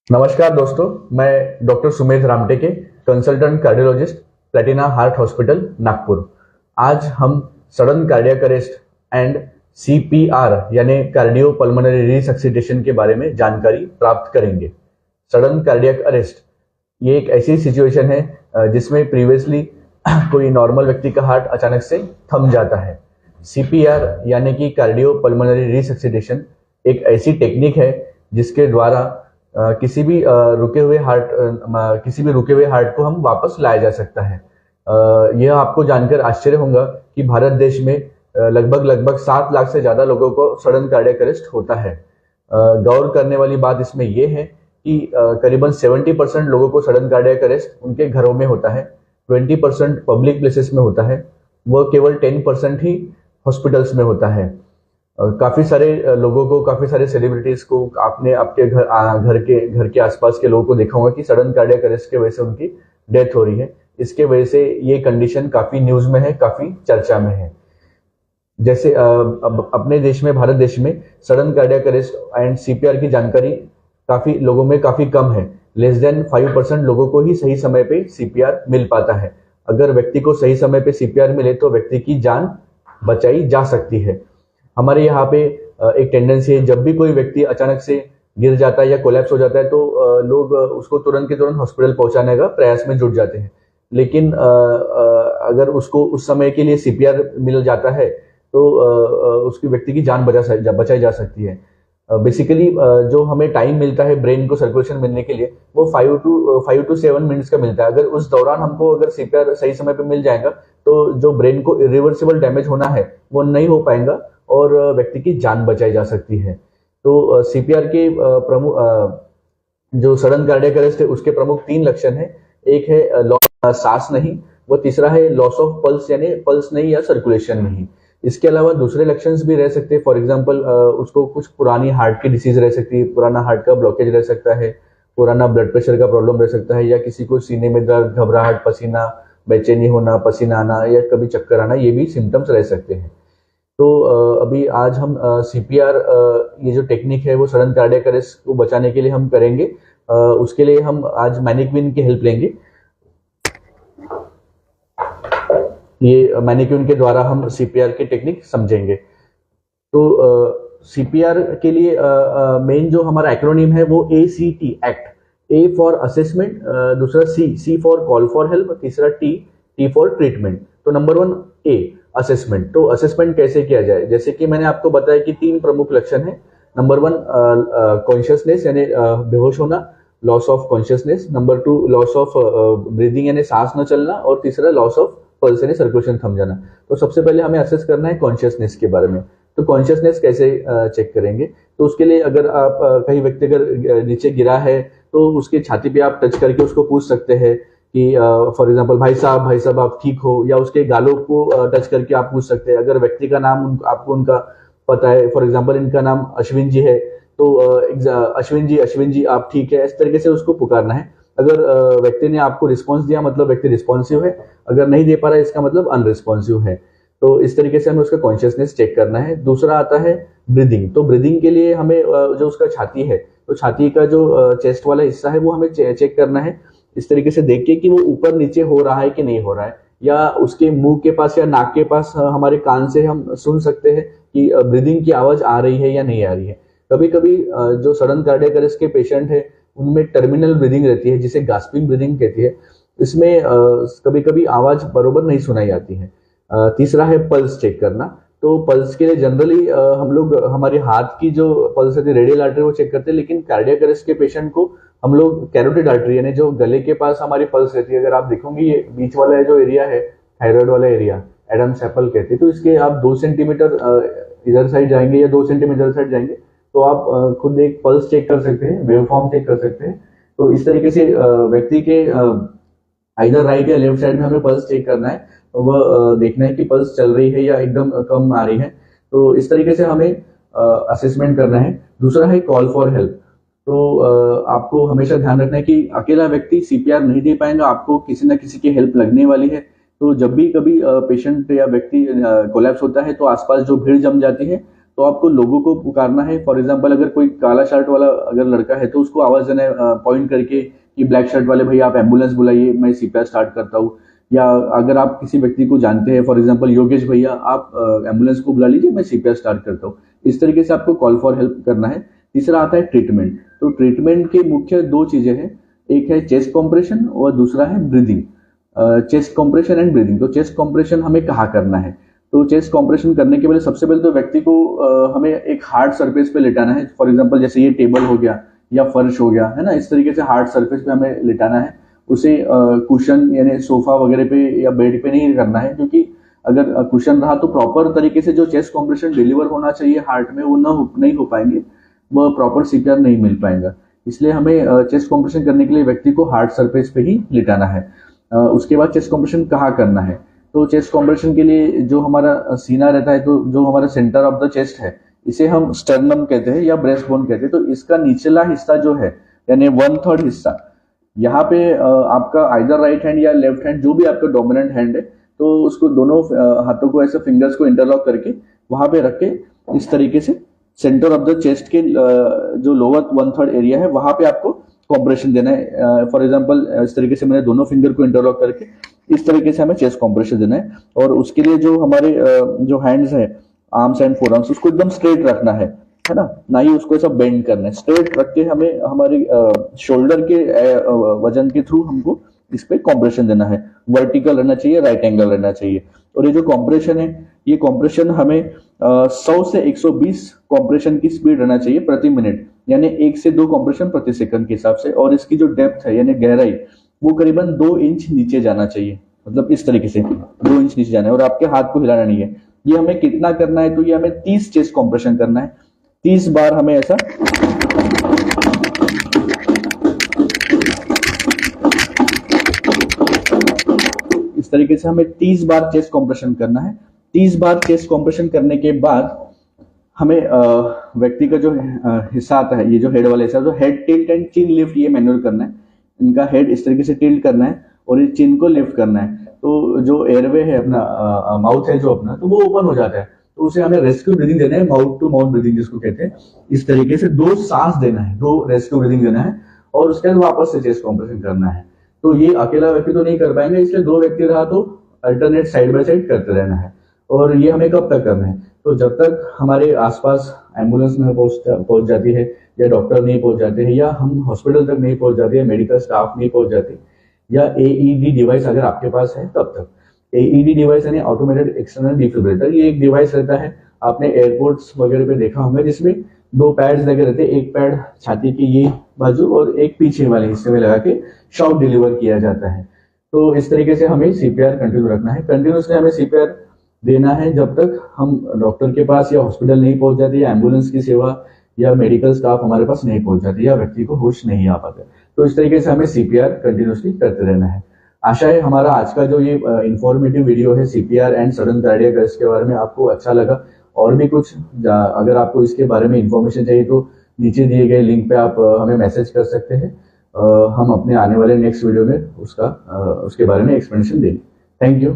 नमस्कार दोस्तों, मैं doctor Sumedh Ramteke, consultant cardiologist, Platina heart hospital, Nagpur. आज हम sudden cardiac arrest and CPR यानी कार्डियो पल्मोनरी रिसक्सिटेशन के बारे में जानकारी प्राप्त करेंगे। सडन कार्डियक अरेस्ट ये एक ऐसी सिचुएशन है जिसमें प्रीवियसली कोई नॉर्मल व्यक्ति का हार्ट अचानक से थम जाता है। सीपीआर यानी कि कार्डियो पल्मोनरी रिसक्सिटेशन एक ऐसी टेक्निक है जिसके द्वारा किसी भी रुके हुए हार्ट को हम वापस लाया जा सकता है। यह आपको जानकर आश्चर्य होगा कि भारत देश में लगभग 7 लाख से ज्यादा लोगों को सडन कार्डियक अरेस्ट होता है। गौर करने वाली बात इसमें यह है कि करीबन 70% लोगों को सडन कार्डियक अरेस्ट उनके घरों में होता है, 20% पब्लिक प्लेसेस में होता है, वह केवल 10% ही हॉस्पिटल्स में होता है। काफी सारे लोगों को, काफी सारे सेलिब्रिटीज को आपने आपके घर के आसपास के लोगों को देखा होगा कि सडन कार्डियक अरेस्ट की वजह से उनकी डेथ हो रही है। इसके वजह से ये कंडीशन काफी न्यूज में है, काफी चर्चा में है। जैसे अपने देश में, भारत देश में sudden cardiac arrest and CPR की जानकारी काफी लोगों में काफी कम है। लेस देन 5% लोगों को ही सही समय पे सीपीआर मिल पाता है। अगर व्यक्ति को सही समय पे सीपीआर मिले तो व्यक्ति की जान बचाई जा सकती है। हमारे यहाँ पे एक टेंडेंसी है, जब भी कोई व्यक्ति अचानक से गिर जाता है या कोलैप्स हो जाता है तो लोग उसको तुरंत के तुरंत हॉस्पिटल पहुंचाने का प्रयास में जुट जाते हैं। लेकिन अगर उसको उस समय के लिए सीपीआर मिल जाता है तो उसकी व्यक्ति की जान बचाई जा सकती है। बेसिकली जो हमें टाइम मिलता है ब्रेन को सर्कुलेशन मिलने के लिए वो 5 to 7 मिनट्स का मिलता है। अगर उस दौरान हमको अगर सीपीआर सही समय पे मिल जाएगा तो जो ब्रेन को इरिवर्सिबल डैमेज होना है वो नहीं हो पाएगा और व्यक्ति की जान बचाई जा सकती है। तो सीपीआर के प्रमुख जो सडन कार्डियक अरेस्ट है उसके प्रमुख 3 लक्षण है। एक है सांस नहीं, वो तीसरा है लॉस ऑफ पल्स यानी पल्स नहीं या सर्कुलेशन नहीं। इसके अलावा दूसरे लक्षण भी रह सकते हैं। फॉर एग्जांपल उसको कुछ पुरानी हार्ट की डिसीज रह सकती है, पुराना हार्ट का ब्लॉकेज रह सकता है, पुराना ब्लड प्रेशर का प्रॉब्लम रह सकता है, या किसी को सीने में दर्द, घबराहट, पसीना, बेचैनी होना, पसीना आना या कभी चक्कर आना, ये भी सिम्टम्स रह सकते हैं। तो अभी आज हम सीपीआर ये जो टेक्निक है वो सडन कार्डियक अरेस्ट को बचाने के लिए हम करेंगे। उसके लिए हम आज मैनिक्विन की हेल्प लेंगे। ये मैनिक्विन के द्वारा हम सीपीआर की टेक्निक समझेंगे। तो सीपीआर के लिए मेन जो हमारा एक्रोनिम है वो ACT act. A for assessment, दूसरा C for call for help, तीसरा T फॉर ट्रीटमेंट। तो नंबर 1 A असेसमेंट। तो असेसमेंट कैसे किया जाए, जैसे कि मैंने आपको बताया कि 3 प्रमुख लक्षण है। नंबर 1 कॉन्शियसनेस यानी बेहोश होना, loss of consciousness. Number 2 loss of breathing यानी सांस न चलना, और तीसरा लॉस ऑफ पल्स यानी सर्कुलेशन थम जाना। तो सबसे पहले हमें असेस करना है कॉन्शियसनेस के बारे में। तो कॉन्शियसनेस कैसे चेक करेंगे, तो उसके लिए अगर आप कहीं व्यक्ति अगर नीचे गिरा है तो उसके छाती पे आप टच करके उसको पूछ सकते हैं कि फॉर एग्जांपल भाई साहब आप ठीक हो, या उसके गालों को टच करके आप पूछ सकते हैं। अगर व्यक्ति का नाम आपको उनका पता है, फॉर एग्जांपल इनका नाम अश्विन जी है, तो अश्विन जी आप ठीक है, इस तरीके से उसको पुकारना है। अगर व्यक्ति ने आपको रिस्पॉन्स दिया मतलब व्यक्ति रिस्पॉन्सिव है, अगर नहीं दे पा रहा है इसका मतलब अनरिस्पॉन्सिव है। तो इस तरीके से हमें उसका कॉन्शियसनेस चेक करना है। दूसरा आता है ब्रीदिंग। तो ब्रीदिंग के लिए हमें जो उसका छाती है, तो छाती का जो चेस्ट वाला हिस्सा है वो हमें चेक करना है, इस तरीके से देख के कि वो ऊपर नीचे हो रहा है कि नहीं हो रहा है, या उसके मुंह के पास या नाक के पास हमारे कान से हम सुन सकते हैं कि ब्रीदिंग की आवाज आ रही है या नहीं आ रही है। कभी कभी जो सडन कार्डियक अरेस्ट के पेशेंट है उनमें टर्मिनल ब्रीदिंग रहती है जिसे गास्पिंग ब्रीदिंग कहती है। इसमें कभी कभी आवाज बरोबर नहीं सुनाई आती है। तीसरा है पल्स चेक करना। तो पल्स के लिए जनरली हम लोग हमारे हाथ की जो पल्स है रेडियल आर्टरी वो चेक करते हैं, लेकिन कार्डियक अरेस्ट के पेशेंट को हम लोग कैरोटिड आर्टरी यानी जो गले के पास हमारी पल्स रहती है, अगर आप देखोगे ये बीच वाला जो एरिया है थायराइड वाला एरिया, एडम्स एप्पल कहते हैं, तो इसके आप 2 सेंटीमीटर इधर साइड जाएंगे या 2 सेंटीमीटर इधर साइड जाएंगे तो आप खुद एक पल्स चेक कर सकते हैं, वेव फॉर्म चेक कर सकते हैं। तो इस तरीके से व्यक्ति के इधर राइट या लेफ्ट साइड में हमें पल्स चेक करना है, वह देखना है कि पल्स चल रही है या एकदम कम आ रही है। तो इस तरीके से हमें असेसमेंट करना है। दूसरा है कॉल फॉर हेल्प। तो आपको हमेशा ध्यान रखना है कि अकेला व्यक्ति सीपीआर नहीं दे पाएगा, आपको किसी न किसी की हेल्प लगने वाली है। तो जब भी कभी पेशेंट या व्यक्ति कोलैप्स होता है तो आसपास जो भीड़ जम जाती है तो आपको लोगों को पुकारना है। फॉर एग्जांपल अगर कोई काला शर्ट वाला अगर लड़का है तो उसको आवाज देना है पॉइंट करके कि ब्लैक शर्ट वाले भैया आप एम्बुलेंस बुलाइए, मैं सीपीआर स्टार्ट करता हूँ। या अगर आप किसी व्यक्ति को जानते हैं, फॉर एग्जांपल योगेश भैया, आप एम्बुलेंस को बुला लीजिए, मैं सीपीआर स्टार्ट करता हूँ। इस तरीके से आपको कॉल फॉर हेल्प करना है। तीसरा आता है ट्रीटमेंट। तो ट्रीटमेंट के मुख्य दो चीजें हैं, एक है चेस्ट कॉम्प्रेशन और दूसरा है breathing. Chest compression and breathing. तो चेस्ट कॉम्प्रेशन हमें कहाँ करना है? तो चेस्ट कॉम्प्रेशन करने के पहले सबसे पहले तो व्यक्ति को हमें एक हार्ड सरफेस पे लेटाना है। फॉर एग्जांपल जैसे ये टेबल हो गया या फर्श हो गया, है ना, इस तरीके से हार्ड सरफेस पे हमें लेटाना है। उसे कुशन यानी सोफा वगैरह पे या बेड पे नहीं करना है, क्योंकि अगर कुशन रहा तो प्रॉपर तरीके से जो चेस्ट कॉम्प्रेशन डिलीवर होना चाहिए हार्ट में वो नहीं हो पाएंगे, वह प्रॉपर सीपीआर नहीं मिल पाएगा। इसलिए हमें चेस्ट कॉम्प्रेशन करने के लिए व्यक्ति को हार्ड सरफेस पे ही लिटाना है। उसके बाद चेस्ट कॉम्प्रेशन कहाँ करना है? तो चेस्ट कॉम्प्रेशन के लिए जो हमारा सीना रहता है, तो जो हमारा सेंटर ऑफ द चेस्ट है, इसे हम स्टर्नम कहते हैं या ब्रेस्ट बोन कहते हैं। तो इसका निचला हिस्सा जो है यानी 1/3 हिस्सा, यहाँ पे आपका आइदर राइट हैंड या लेफ्ट हैंड, जो भी आपका डोमिनेंट हैंड है, तो उसको दोनों हाथों को ऐसे फिंगर्स को इंटरलॉक करके वहां पे रख के इस तरीके से सेंटर ऑफ द चेस्ट के जो लोअर 1/3 एरिया है वहां पे आपको कॉम्प्रेशन देना है। फॉर एग्जांपल इस तरीके से मैंने दोनों फिंगर को इंटरलॉक करके इस तरीके से हमें चेस्ट कॉम्प्रेशन देना है। और उसके लिए जो हमारे जो हैंड्स है, आर्म्स एंड फोर आर्म्स, उसको एकदम स्ट्रेट रखना है ना, ना ही उसको ऐसा बेंड करना है। स्ट्रेट रख के हमें हमारी शोल्डर के वजन के थ्रू हमको इस पे कॉम्प्रेशन देना है। वर्टिकल रहना चाहिए, राइट एंगल रहना चाहिए। और ये जो कॉम्प्रेशन है, ये कॉम्प्रेशन हमें 100 से 120 कॉम्प्रेशन की स्पीड रहना चाहिए प्रति मिनट, यानी 1 से 2 कॉम्प्रेशन प्रति सेकंड के हिसाब से। और इसकी जो डेप्थ है यानी गहराई, वो करीबन 2 इंच नीचे जाना चाहिए, मतलब इस तरीके से 2 इंच नीचे जाना है। और आपके हाथ को हिलाना नहीं है। ये हमें कितना करना है? तो ये हमें 30 चेस्ट कॉम्प्रेशन करना है। 30 बार हमें ऐसा इस तरीके से हमें 30 बार चेस्ट कॉम्प्रेशन करना है। 30 बार चेस्ट कॉम्प्रेशन करने के बाद हमें व्यक्ति का जो हिस्सा आता है, ये जो हेड वाला हिस्सा, तो head tilt and chin lift ये मैनुअल करना है। इनका हेड इस तरीके से टिल्ट करना है और ये चिन को लिफ्ट करना है। तो जो एयरवे है अपना, माउथ है जो अपना, तो वो ओपन हो जाता है। तो उसे हमें रेस्क्यू ब्रीदिंग देना है, माउथ टू माउथ ब्रीदिंग जिसको कहते हैं। इस तरीके से 2 सांस देना है, 2 रेस्क्यू ब्रीदिंग देना है और उसके बाद वापस से चेस्ट कॉम्प्रेशन करना है। तो ये अकेला व्यक्ति तो नहीं कर पाएंगे, इसलिए 2 व्यक्ति रहा तो अल्टरनेट साइड बाय साइड करते रहना है। और ये हमें कब तक करना है? तो जब तक हमारे आसपास एम्बुलेंस में पहुंच जाती है, या डॉक्टर नहीं पहुंच जाते हैं, या हम हॉस्पिटल तक नहीं पहुंच जाते हैं, मेडिकल स्टाफ नहीं पहुंच जाते, या एईडी डिवाइस अगर आपके पास है तब तक। एईडी डिवाइस यानी ऑटोमेटेड एक्सटर्नल डिफिब्रिलेटर, ये एक डिवाइस रहता है, आपने एयरपोर्ट्स वगैरह पे देखा होगा, जिसमें 2 पैड्स लगे रहते हैं। एक पैड छाती की ये बाजू और एक पीछे वाले हिस्से में लगा के शॉक डिलीवर किया जाता है। तो इस तरीके से हमें सीपीआर कंटिन्यू रखना है। कंटिन्यूसली हमें सीपीआर देना है जब तक हम डॉक्टर के पास या हॉस्पिटल नहीं पहुंच जाते, या एम्बुलेंस की सेवा या मेडिकल स्टाफ हमारे पास नहीं पहुंच जाती, या व्यक्ति को होश नहीं आ पाता। तो इस तरीके से हमें सीपीआर कंटिन्यूसली करते रहना है। आशा है हमारा आज का जो ये इंफॉर्मेटिव वीडियो है CPR and sudden cardiac arrest के बारे में आपको अच्छा लगा। और भी कुछ अगर आपको इसके बारे में इंफॉर्मेशन चाहिए तो नीचे दिए गए लिंक पे आप हमें मैसेज कर सकते हैं। हम अपने आने वाले नेक्स्ट वीडियो में उसके बारे में एक्सप्लेनेशन देंगे। Thank you.